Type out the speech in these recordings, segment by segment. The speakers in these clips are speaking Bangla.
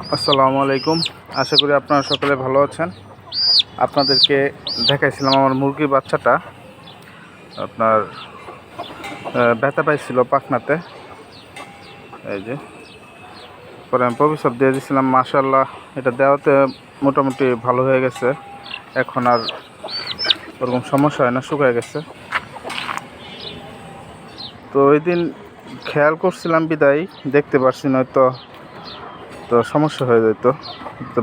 আসসালামু আলাইকুম। আশা করি আপনারা সকলে ভালো আছেন। আপনাদেরকে দেখাইছিলাম আমার মুরগির বাচ্চাটা আপনার ব্যথা পাইছিল পাখনাতে। এই যে পরে আমি প্রবিসব দিয়ে দিয়েছিলাম, মাশাআল্লাহ এটা দেওয়াতে মোটামুটি ভালো হয়ে গেছে। এখন আর ওরকম সমস্যা হয় না, শুকিয়ে গেছে। তো ওই দিন খেয়াল করছিলাম বিদায় দেখতে পারছি, নয়তো তো সমস্যা হয়ে যেত। তো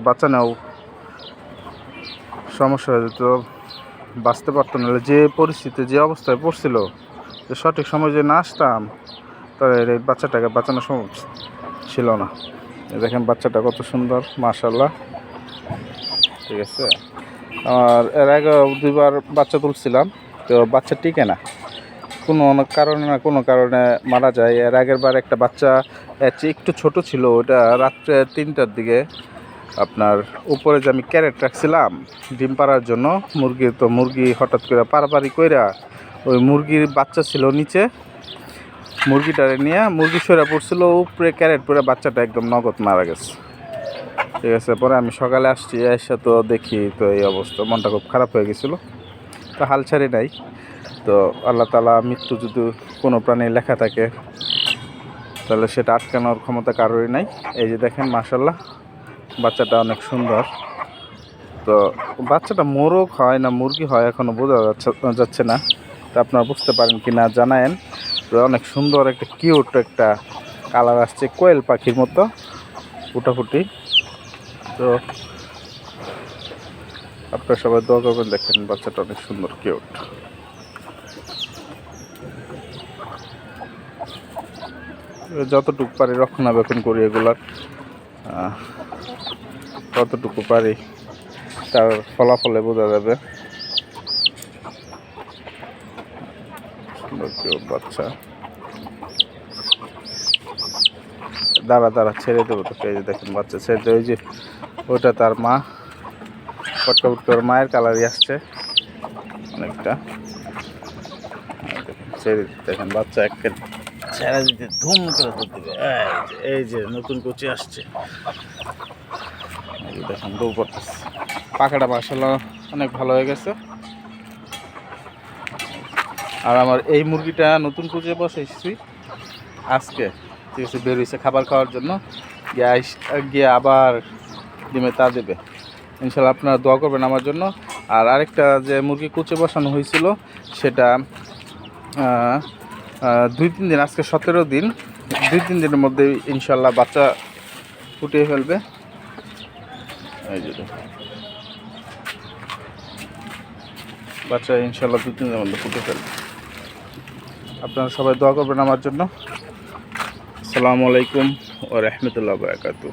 বাচ্চানেও সমস্যা হয়ে যেত, বাঁচতে পারতো না। যে পরিস্থিতি, যে অবস্থায় পড়ছিল, যে সঠিক সময় যে না আসতাম, তাহলে এই বাচ্চাটাকে বাঁচানো সম্ভব ছিল না। দেখেন বাচ্চাটা কত সুন্দর, মাশাআল্লাহ। ঠিক আছে, আর এর আগে দুইবার বাচ্চা তুলছিলাম, তো বাচ্চা টিকে না, কোনো কারণে মারা যায়। এর আগের বার একটা বাচ্চা একটু ছোট ছিল, ওটা রাত্রে 3টার দিকে আপনার উপরে যে আমি ক্যারেট রাখছিলাম ডিম পাড়ার জন্য মুরগি হঠাৎ করে পারাপারি কইরা ওই মুরগির বাচ্চা ছিল নিচে, মুরগিটারে নিয়ে মুরগি সরে পড়ছিল, উপরে ক্যারেট পরে বাচ্চাটা একদম নগদ মারা গেছে। ঠিক আছে, পরে আমি সকালে আসছি, এসে তো দেখি তো এই অবস্থা, মনটা খুব খারাপ হয়ে গেছিলো। তো হাল ছাড়ি নাই। তো আল্লাহ তাআলা মৃত্যু যদি কোনো প্রাণী লেখা থাকে তাহলে সেটা আটকানোর ক্ষমতা কারোরই নাই। এই যে দেখেন মাশাআল্লাহ, বাচ্চাটা অনেক সুন্দর। তো বাচ্চাটা মোরগ হয় না মুরগি হয় এখনও বোঝা যাচ্ছে না। তো আপনারা বুঝতে পারেন কি না জানায়েন। তো অনেক সুন্দর একটা কিউট একটা কালার আসছে, কোয়েল পাখির মতো ফুটাফুটি। তো আপনারা সবাই দোয়া করবেন, দেখেন বাচ্চাটা অনেক সুন্দর কিউট। যতটুকু পারি রক্ষণাবেক্ষণ করি এগুলার, কতটুকু পারি তার ফলাফলে বোঝা যাবে। সুন্দর কিউট বাচ্চা। দাঁড়া ছেড়ে দেবো তোকে। এই যে দেখেন বাচ্চা ছেড়ে দেবে, ওই যে ওইটা তার মা, পটকা উটকার মায়ের কালারই আসছে অনেকটা। ছেড়ে দেখেন বাচ্চা একে ছেড়ে দিতে ধুম করে দুধ দিবে। এই যে নতুন কুচি আসছে, এই যে দেখেন দৌড় পড়তেছে। পাখাটা মাশাআল্লাহ অনেক ভালো হয়ে গেছে। আর আমার এই মুরগিটা নতুন কুচি বসাইছি আজকে। ঠিক আছে, বের হয়েছে খাবার খাওয়ার জন্য, গিয়ে আবার ডিমে তা দেবে ইনশাল্লাহ। আপনারা দোয়া করবেন আমার জন্য। আর আরেকটা যে মুরগি কুচে বসানো হয়েছিল সেটা 2-3 দিন, আজকে 17 দিন, 2-3 দিনের মধ্যে ইনশাল্লাহ বাচ্চা ফুটিয়ে ফেলবে। এই যে বাচ্চা ইনশাল্লাহ 2-3 দিনের মধ্যে ফুটে ফেলবে। আপনারা সবাই দোয়া করবেন আমার জন্য। আসসালামু আলাইকুম ওয়া রাহমাতুল্লাহি ওয়া বারাকাতুহু।